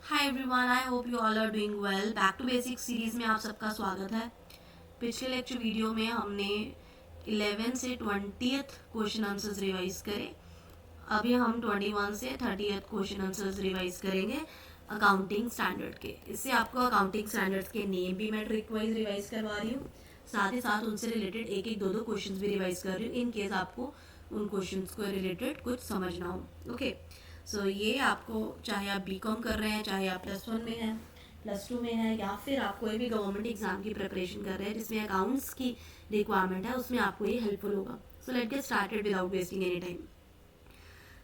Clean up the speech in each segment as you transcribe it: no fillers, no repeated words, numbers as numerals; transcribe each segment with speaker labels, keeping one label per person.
Speaker 1: Hi everyone, I hope you all are doing well. Back to basic series में आप सबका स्वागत है। पिछले लेक्चर वीडियो में हमने 11 से 20th क्वेश्चन आंसर्स रिवाइज करे। अभी हम 21 से 30th क्वेश्चन आंसर्स रिवाइज करेंगे अकाउंटिंग स्टैंडर्ड के। इससे आपको अकाउंटिंग स्टैंडर्ड्स के नेम भी मैं ट्रिक वाइज रिवाइज करवा रही हूँ, साथ ही साथ उनसे रिलेटेड एक एक दो क्वेश्चन भी रिवाइज कर रही हूँ इन केस आपको उन क्वेश्चन को रिलेटेड कुछ समझना हो। ओके, सो ये आपको, चाहे आप बीकॉम कर रहे हैं, चाहे आप +1 में हैं, +2 में है, या फिर आप कोई भी गवर्नमेंट एग्जाम की प्रिपरेशन कर रहे हैं जिसमें अकाउंट्स की रिक्वायरमेंट है, उसमें आपको ये हेल्पफुल होगा। So let get started without wasting any time.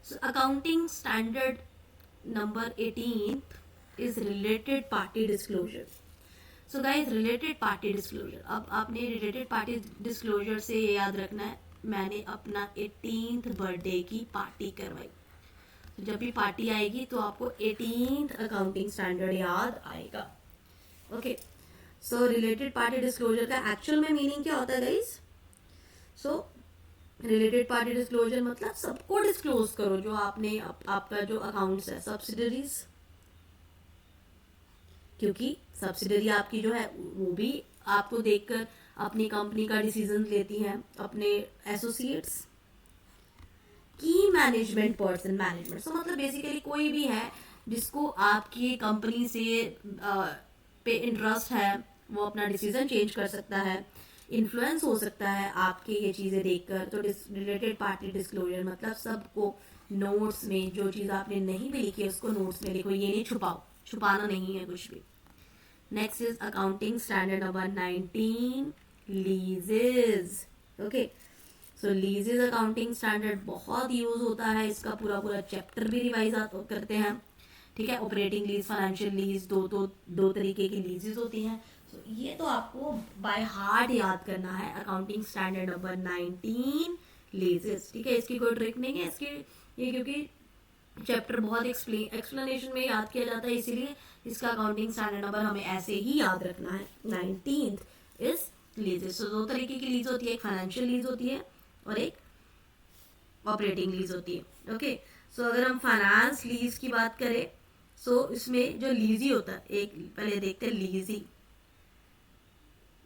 Speaker 1: So accounting standard number 18 is related party disclosure. So guys, related party disclosure, अब आपने रिलेटेड पार्टी डिस्क्लोजर से ये याद रखना है, मैंने अपना 18th बर्थडे की पार्टी करवाई। जब भी पार्टी आएगी तो आपको 18th अकाउंटिंग स्टैंडर्ड याद आएगा। ओके, सो रिलेटेड पार्टी डिस्क्लोजर का एक्चुअल में मीनिंग क्या होता है गाइस? सो रिलेटेड पार्टी डिस्क्लोजर मतलब सबको डिस्क्लोज करो जो आपने आपका जो अकाउंट्स है, सब्सिडरीज, क्योंकि सब्सिडरी आपकी जो है वो भी आपको देखकर अपनी कंपनी का डिसीजन लेती है, अपने एसोसिएट्स की मैनेजमेंट पर्सन, मैनेजमेंट तो मतलब बेसिकली कोई भी है जिसको आपकी कंपनी से पे इंटरेस्ट है, वो अपना डिसीजन चेंज कर सकता है, इन्फ्लुएंस हो सकता है आपके ये चीज़ें देखकर। तो रिलेटेड पार्टी डिस्क्लोजर मतलब सबको नोट्स में जो चीज़ आपने नहीं भी लिखी है उसको नोट्स में लिखो, ये नहीं छुपाओ, छुपाना नहीं है कुछ भी। Next is accounting standard number 19, लीजेस। Okay, so लीजेस accounting standard बहुत यूज होता है, इसका पूरा पूरा चैप्टर भी रिवाइज करते हैं। ठीक है, ऑपरेटिंग लीज, फाइनेंशियल लीज, दो तरीके की लीजेस होती हैं। सो ये तो आपको बाय हार्ट याद करना है, अकाउंटिंग स्टैंडर्ड नंबर 19 लीजेस। ठीक है, इसकी कोई ट्रिक नहीं है इसकी, ये क्योंकि चैप्टर बहुत एक्सप्लेनेशन में याद किया जाता है, इसीलिए इसका अकाउंटिंग स्टैंडर्ड नंबर हमें ऐसे ही याद रखना है। 19th is लीजेस। सो दो तरीके की लीज होती है, एक फाइनेंशियल लीज होती है और एक ऑपरेटिंग लीज होती है। ओके, सो अगर हम फाइनेंस लीज की बात करें, सो इसमें जो लीजी होता है, एक पहले देखते हैं लीजी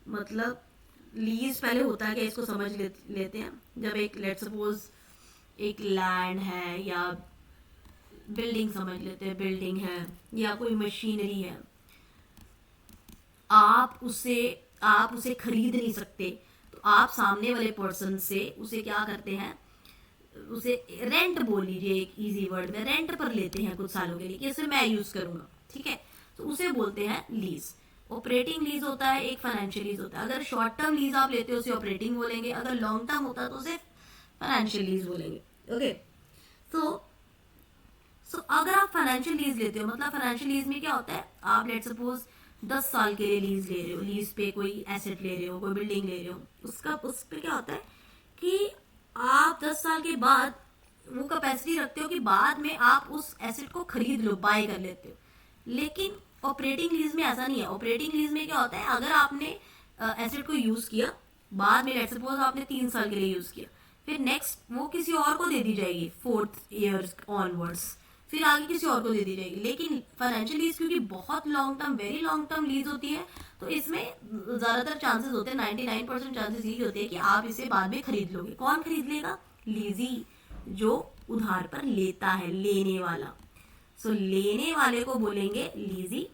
Speaker 1: मतलब लीज पहले होता है क्या, इसको समझ लेते हैं। जब एक लेट सपोज एक लैंड है या बिल्डिंग समझ लेते हैं, बिल्डिंग है या कोई मशीनरी है, आप उसे खरीद नहीं सकते, तो आप सामने वाले पर्सन से उसे क्या करते हैं, उसे रेंट बोल लीजिए, एक इजी वर्ड में रेंट पर लेते हैं कुछ सालों के लिए कि इसे मैं यूज करूंगा। ठीक है, तो उसे बोलते हैं लीज। ऑपरेटिंग लीज होता है, एक फाइनेंशियल लीज होता है। अगर शॉर्ट टर्म लीज आप लेते हो उसे ऑपरेटिंग बोलेंगे, अगर लॉन्ग टर्म होता है तो उसे फाइनेंशियल लीज बोलेंगे। ओके, सो अगर आप फाइनेंशियल लीज लेते हो, मतलब फाइनेंशियल लीज में क्या होता है, आप लेट सपोज 10 साल के लिए लीज ले रहे हो, लीज पे कोई एसेट ले रहे हो, कोई बिल्डिंग ले रहे हो, उस पे क्या होता है कि आप 10 साल के बाद वो कैपेसिटी रखते हो कि बाद में आप उस एसेट को खरीद लो, बाय कर लेते हो। लेकिन ऑपरेटिंग लीज में ऐसा नहीं है। ऑपरेटिंग लीज में क्या होता है, अगर आपने एसेट को यूज किया, बाद में लेट सपोज आपने 3 साल के लिए यूज किया, फिर नेक्स्ट वो किसी और को दे दी जाएगी 4th ईयर ऑनवर्ड्स, फिर आगे किसी और को दे दी जाएगी। लेकिन फाइनेंशियल लीज क्योंकि बहुत long term, very long term lease होती है, तो इसमें ज्यादातर चांसेस होते हैं, 99% चांसेस यही होते हैं कि आप इसे बाद में खरीद लोगे। कौन खरीद लेगा? लीजी, जो उधार पर लेता है, लेने वाला। सो लेने वाले को बोलेंगे लीजी,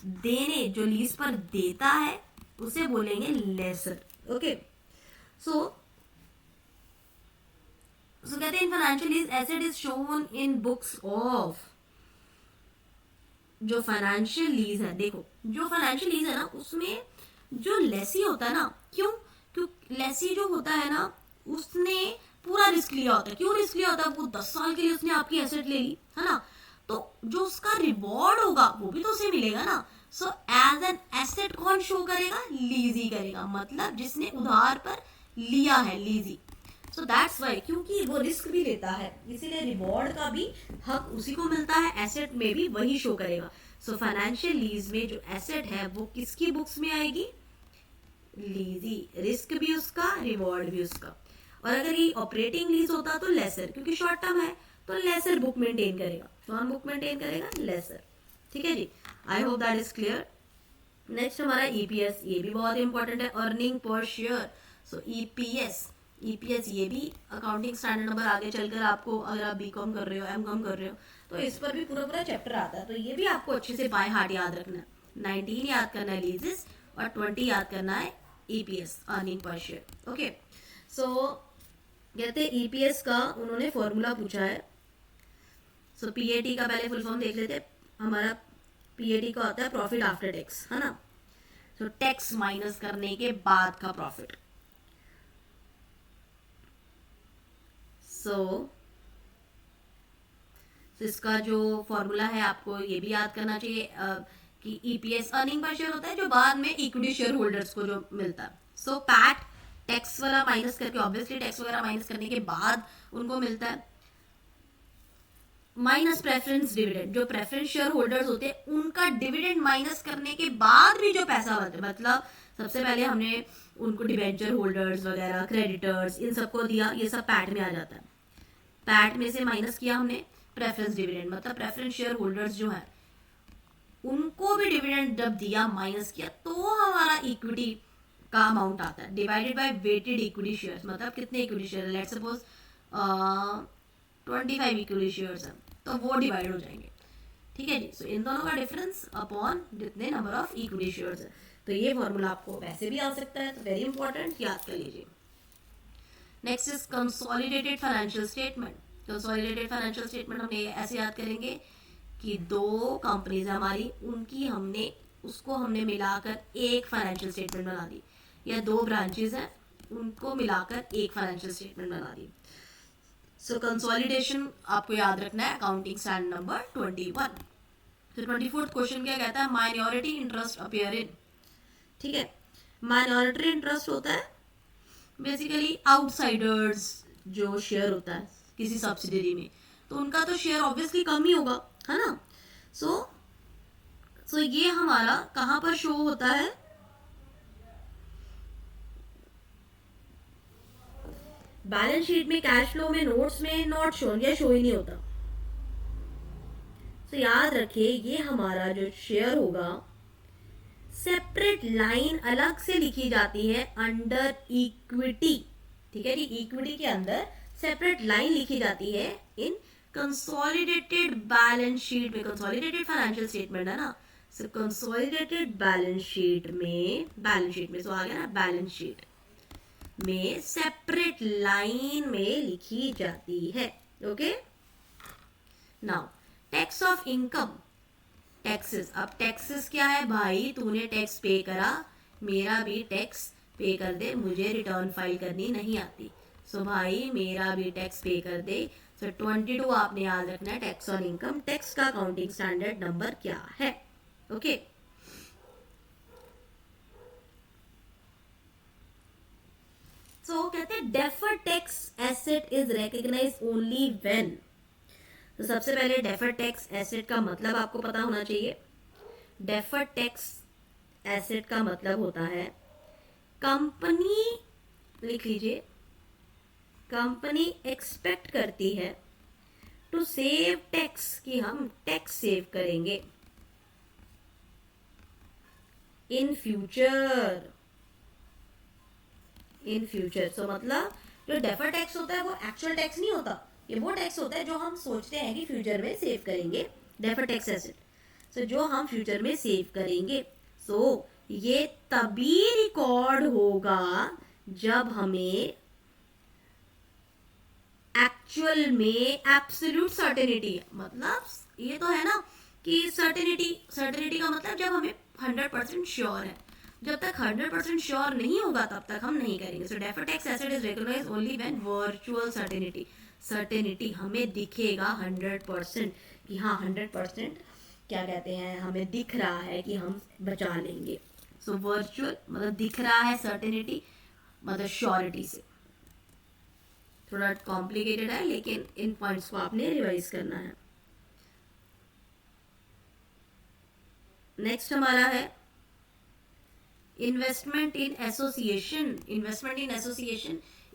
Speaker 1: देने जो लीज पर देता है उसे बोलेंगे लेसर। ओके, सो कहते हैं financial lease asset is shown in books of. जो फाइनेंशियल लीज है, देखो जो फाइनेंशियल लीज है ना, उसमें जो लेसी होता है ना, क्यों लेसी जो होता है ना, उसने पूरा रिस्क लिया होता है। क्यों रिस्क लिया होता है? वो 10 साल के लिए उसने आपकी एसेट ले ली है ना, तो जो उसका रिवॉर्ड होगा वो भी तो उसे मिलेगा ना। सो एज एन एसेट कौन शो करेगा? लीजी करेगा, मतलब जिसने उधार पर लिया है, लीजी। सो दैट्स वाई, क्योंकि वो रिस्क भी लेता है, इसीलिए रिवॉर्ड का भी हक उसी को मिलता है, एसेट में भी वही शो करेगा। सो फाइनेंशियल लीज में जो एसेट है वो किसकी बुक्स में आएगी? लीजी, रिस्क भी उसका, रिवॉर्ड भी उसका। और अगर ये ऑपरेटिंग लीज होता तो लेसर, क्योंकि शॉर्ट टर्म है तो लेसर बुक मेंटेन करेगा। कौन बुक मेंटेन करेगा? लेसर। ठीक है जी, I hope that is clear. Next हमारा ईपीएस, ये भी बहुत इंपॉर्टेंट है, earning per share. So EPS, EPS ये भी अकाउंटिंग स्टैंडर्ड नंबर आगे चलकर आपको, अगर आप बीकॉम कर रहे हो, एमकॉम कर रहे हो, तो इस पर भी पूरा पूरा चैप्टर आता है, तो ये भी आपको अच्छे से बाय हार्ट याद रखना है। 19 याद करना है लीजेस, और 20 याद करना है EPS, earning per share. Okay, so कहते हैं ईपीएस का उन्होंने फॉर्मूला पूछा है। सो पीएटी का पहले फुल फॉर्म देख लेते हैं। हमारा पीएटी का होता है प्रॉफिट आफ्टर टैक्स, है ना। सो टैक्स माइनस करने के बाद का प्रॉफिट। सो इसका जो फॉर्मूला है आपको ये भी याद करना चाहिए कि ईपीएस अर्निंग पर शेयर होता है जो बाद में इक्विटी शेयर होल्डर्स को जो मिलता है। सो पैट टैक्स वाला माइनस करके, ऑब्वियसली टैक्स वगैरह माइनस करने के बाद उनको मिलता है, माइनस प्रेफरेंस डिविडेंड, जो प्रेफरेंस शेयर होल्डर्स होते हैं उनका डिविडेंड माइनस करने के बाद भी जो पैसा बचता है, मतलब सबसे पहले हमने उनको डिबेंचर होल्डर्स वगैरह, क्रेडिटर्स, इन सबको दिया, ये सब पैट में आ जाता है। पैट में से माइनस किया हमने प्रेफरेंस डिविडेंड, मतलब प्रेफरेंस शेयर होल्डर्स जो है उनको भी डिविडेंड जब दिया, माइनस किया, तो हमारा इक्विटी का अमाउंट आता है, divided by weighted equity shares, मतलब कितने equity share, let's suppose 25 equity shares हैं, तो वो डिवाइड हो जाएंगे। ठीक है जी, सो इन दोनों का डिफरेंस अपॉन जितने नंबर ऑफ इक्विटी शेयर्स है। तो ये फॉर्मूला आपको वैसे भी आ सकता है, तो वेरी इंपॉर्टेंट, याद कर लीजिए। Next is consolidated financial statement. Consolidated financial statement हम ऐसे याद करेंगे कि दो कंपनीज हमारी, उनकी हमने उसको हमने मिलाकर एक फाइनेंशियल स्टेटमेंट बना दी, या दो ब्रांचेस हैं उनको मिलाकर एक फाइनेंशियल स्टेटमेंट बना दी। सो कंसोलिडेशन आपको याद रखना है, अकाउंटिंग स्टैंडर्ड नंबर 21। तो 24th क्वेश्चन क्या कहता है, माइनॉरिटी इंटरेस्ट अपीयर इन। ठीक है, माइनॉरिटी इंटरेस्ट होता है बेसिकली आउटसाइडर्स जो शेयर होता है किसी सब्सिडरी में, तो उनका तो शेयर ऑब्वियसली कम ही होगा, है ना। सो ये हमारा कहां पर शो होता है, बैलेंस शीट में, कैश फ्लो में, नोट्स में नॉट शो, या शो ही नहीं होता। तो याद रखिए ये हमारा जो शेयर होगा सेपरेट लाइन अलग से लिखी जाती है अंडर इक्विटी। ठीक है जी, इक्विटी के अंदर सेपरेट लाइन लिखी जाती है इन कंसोलिडेटेड बैलेंस शीट में। कंसोलिडेटेड फाइनेंशियल स्टेटमेंट है ना, सो कंसोलिडेटेड बैलेंस शीट में सो आ गया ना, बैलेंस शीट में सेपरेट लाइन में लिखी जाती है। Okay, now tax of income, taxes. अब टैक्सेस क्या है भाई, तूने टैक्स पे करा, मेरा भी टैक्स पे कर दे, मुझे रिटर्न फाइल करनी नहीं आती, सो भाई मेरा भी टैक्स पे कर दे। सो 22 आपने याद रखना है, टैक्स ऑन इनकम। टैक्स का अकाउंटिंग स्टैंडर्ड नंबर क्या है। ओके, सो कहते हैं deferred tax asset is recognised only when. तो सबसे पहले डेफर्ड टैक्स एसेट का मतलब आपको पता होना चाहिए। डेफर्ड टैक्स एसेट का मतलब होता है कंपनी, लिख लीजिए, कंपनी एक्सपेक्ट करती है टू सेव टैक्स, कि हम टैक्स सेव करेंगे इन फ्यूचर। सो मतलब जो डेफर्ड टैक्स होता है वो एक्चुअल टैक्स नहीं होता, ये वो टैक्स होता है जो हम सोचते हैं कि फ्यूचर में सेव करेंगे, डेफर्ड टैक्स एसेट। सो जो हम फ्यूचर में सेव करेंगे, सो ये तभी रिकॉर्ड होगा जब हमें एक्चुअल में एब्सोल्यूट सर्टेनिटी है। मतलब ये तो है ना कि सर्टेनिटी का मतलब जब हमें 100% श्योर है, जब तक 100% श्योर नहीं होगा तब तक हम नहीं करेंगे। So deferred tax asset is recognised only when virtual certainty हमें दिखेगा 100% कि हाँ 100% क्या कहते हैं, हमें दिख रहा है कि हम बचा लेंगे। सो वर्चुअल मतलब दिख रहा है, सर्टेनिटी मतलब श्योरिटी से। थोड़ा कॉम्प्लिकेटेड है लेकिन इन पॉइंट्स को आपने रिवाइज करना है। नेक्स्ट हमारा है इन्वेस्टमेंट इन एसोसिएशन।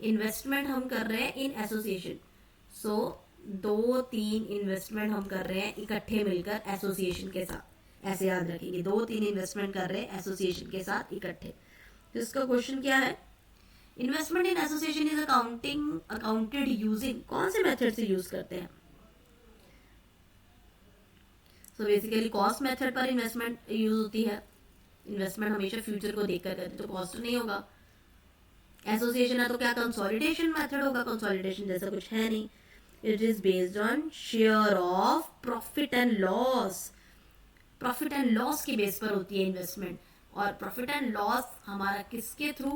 Speaker 1: इन्वेस्टमेंट हम कर रहे हैं इन एसोसिएशन। सो 2-3 इन्वेस्टमेंट हम कर रहे हैं इकट्ठे मिलकर एसोसिएशन के साथ। ऐसे याद रखेंगे, 2-3 इन्वेस्टमेंट कर रहे हैं एसोसिएशन के साथ इकट्ठे। तो इसका क्वेश्चन क्या है, investment in association is accounted using, कौन से मेथड से यूज करते हैं। सो बेसिकली कॉस्ट मेथड पर इन्वेस्टमेंट यूज होती है, इन्वेस्टमेंट हमेशा फ्यूचर को देखकर करते तो कॉस्ट नहीं होगा। एसोसिएशन है तो क्या कंसोलिडेशन मेथड होगा, कंसोलिडेशन जैसा कुछ है नहीं। It is based on share of profit and loss, profit and loss की बेस पर होती है इन्वेस्टमेंट। और प्रॉफिट एंड लॉस हमारा किसके थ्रू,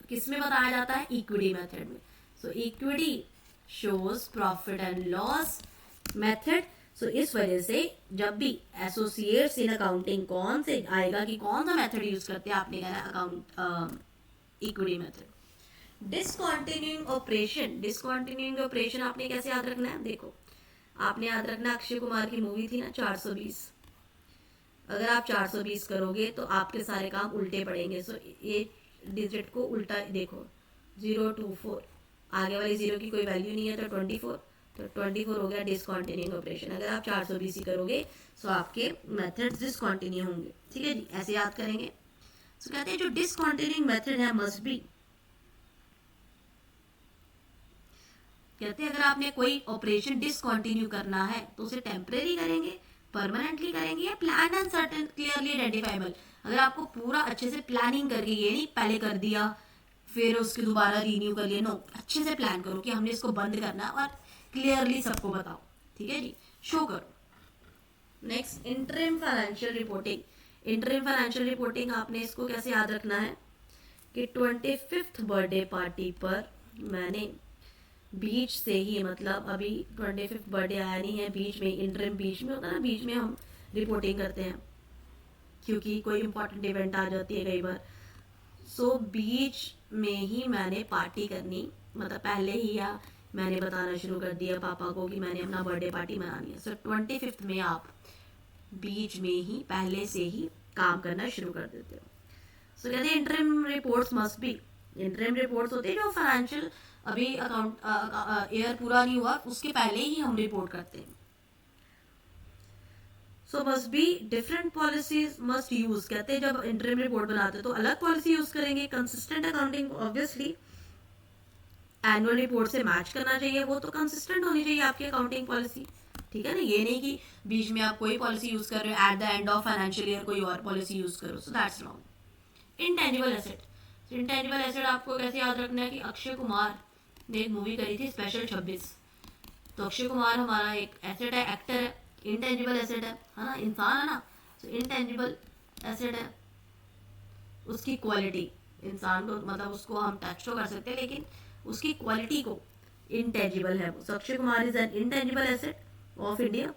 Speaker 1: किस में बताया जाता है, इक्विटी मेथड में। So equity shows profit and loss method. So इस वजह से जब भी एसोसिएट्स इन अकाउंटिंग कौन से आएगा कि कौन सा मेथड यूज करते हैं, आपने कहना account equity method. Discontinuing operation, discontinuing operation आपने कैसे याद रखना है, देखो आपने याद रखना अक्षय कुमार की मूवी थी ना 420, अगर आप 420 करोगे तो आपके सारे काम उल्टे पड़ेंगे। सो ये डिजिट को उल्टा देखो, 024, आगे वाली जीरो की कोई वैल्यू नहीं है तो 24, तो 24 हो गया डिसकंटिन्यूइंग ऑपरेशन। अगर आप 420 ही करोगे तो आपके मेथड्स डिसकंटिन्यू होंगे, ठीक है जी, ऐसे याद करेंगे। सो कहते हैं जो डिसकंटिन्यूइंग मेथड है मस्ट बी, कहते हैं अगर आपने कोई ऑपरेशन डिसकंटिन्यू करना है तो उसे टेम्परेरी करेंगे, परमानेंटली करेंगे, या plan and certain clearly identifiable. अगर आपको पूरा अच्छे से प्लानिंग करके, ये नहीं पहले कर दिया फिर उसके दोबारा रिन्यू कर लिया, नो, अच्छे से प्लान करो कि हमने इसको बंद करना है और क्लियरली सबको बताओ, ठीक है जी, शो करो। Next interim financial reporting, interim financial reporting आपने इसको कैसे याद रखना है कि 25th बर्थडे पार्टी पर मैंने बीच से ही, मतलब अभी 25th बर्थडे आया नहीं है, बीच में इंटरिम बीच में होता है ना, बीच में हम रिपोर्टिंग करते हैं क्योंकि कोई इंपॉर्टेंट इवेंट आ जाती है कई बार। सो बीच में ही मैंने पार्टी करनी, मतलब पहले ही या मैंने बताना शुरू कर दिया पापा को कि मैंने अपना बर्थडे पार्टी मनानी है। सो 25th में आप बीच में ही पहले से ही काम करना शुरू कर देते हो। सो कहते हैं interim reports must be, interim reports होते हैं जो फाइनेंशियल अभी अकाउंट ईयर पूरा नहीं हुआ उसके पहले ही हम रिपोर्ट करते हैं। सो must be different policies must use, कहते हैं जब इंटरिम रिपोर्ट बनाते हैं तो अलग पॉलिसी यूज करेंगे। Consistent accounting obviously annual report से मैच करना चाहिए, वो तो कंसिस्टेंट होनी चाहिए आपकी अकाउंटिंग पॉलिसी, ठीक है ना। ये नहीं कि बीच में आप कोई पॉलिसी यूज कर रहे हो, at the end of financial year कोई और पॉलिसी यूज करो, so that's wrong. Intangible asset, intangible asset आपको कैसे याद रखना है कि अक्षय कुमार ने एक मूवी करी थी स्पेशल 26, तो अक्षय कुमार हमारा एक एसेट है, एक्टर है, इंटेंजिबल एसेट है ना, इंसान है ना। तो इंटेंजिबल एसेट है उसकी क्वालिटी, इंसान को मतलब उसको हम टच तो कर सकते हैं लेकिन उसकी क्वालिटी को इंटेंजिबल है। So Akshay Kumar is an intangible asset of India.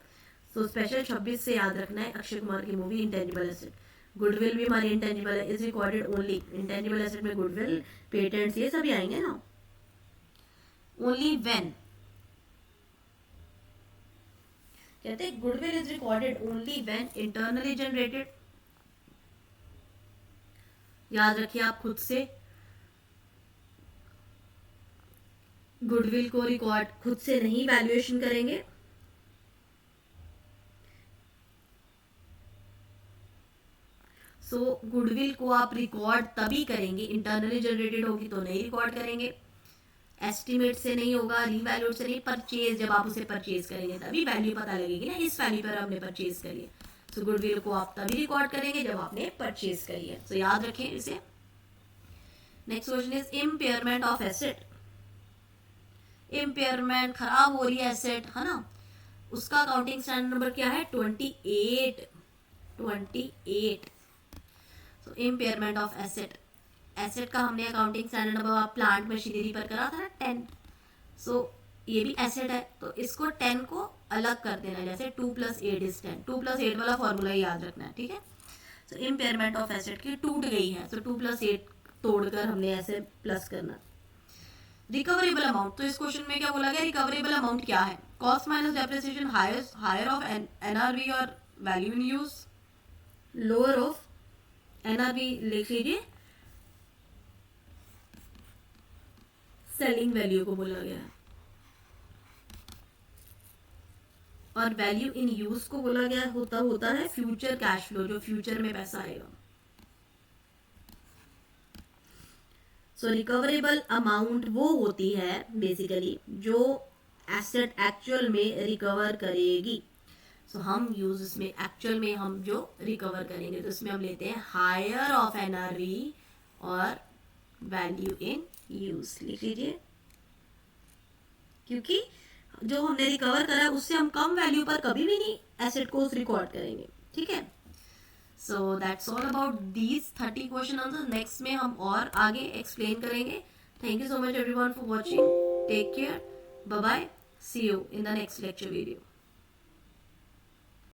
Speaker 1: So special 26 से याद रखना है अक्षय कुमार की मूवी इंटेंजिबल एसेट। गुडविल भी हमारी इंटेंजिबल है, is recorded only, intangible asset में गुडविल, पेटेंट्स ये सभी आएंगे ना। ओनली व्हेन, कहते हैं goodwill is recorded only when internally generated, याद रखिए आप खुद से गुडविल को रिकॉर्ड खुद से नहीं वैल्यूएशन करेंगे। सो गुडविल को आप रिकॉर्ड तभी करेंगे, इंटरनली जनरेटेड होगी तो नहीं रिकॉर्ड करेंगे, एस्टिमेट से नहीं होगा, रीवैल्यूड से नहीं, परचेज जब आप उसे परचेज करेंगे तभी वैल्यू पता लगेगी ना, इस वैल्यू पर हमने परचेज करी है। सो गुडविल को आप तभी रिकॉर्ड करेंगे जब आपने परचेज करी है। सो याद रखें इसे। Next question is impairment of asset, impairment, खराब हो रही है एसेट है ना, उसका अकाउंटिंग स्टैंडर्ड नंबर क्या है 28, 28। सो इम्पेयरमेंट ऑफ एसेट, एसेट का हमने accounting standard number plant machinery पर करा था ना 10। सो ये भी एसेट है तो इसको 10 को अलग कर देना, जैसे 2 + 8 इज 10, 2 + 8 वाला फॉर्मूला याद रखना है, ठीक है। सो इम्पेयरमेंट ऑफ एसेट की टूट गई है, सो 2 + 8 तोड़कर हमने ऐसे प्लस करना। रिकवरेबल अमाउंट, तो इस क्वेश्चन में क्या बोला गया, रिकवरेबल अमाउंट क्या है, cost minus depreciation higher of NRV और value in use, lower of NRV लिख लीजिए, सेलिंग वैल्यू को बोला गया है। और वैल्यू इन यूज को बोला गया होता है फ्यूचर कैश फ्लो, जो फ्यूचर में पैसा आएगा। सो रिकवरेबल अमाउंट वो होती है बेसिकली जो एसेट एक्चुअल में रिकवर करेगी। सो हम यूज इसमें एक्चुअल में हम जो रिकवर करेंगे, तो इसमें हम लेते हैं हायर ऑफ एनआरवी और वैल्यू इन यूज लिख लीजिए, क्योंकि जो हमने रिकवर करा उससे हम कम वैल्यू पर कभी भी नहीं एसेट को रिकॉर्ड करेंगे। ठीक है, so that's all about these 30 question answer. Next में हम और आगे एक्सप्लेन करेंगे। Thank you so much everyone for watching, take care, bye bye, see you in the next lecture video.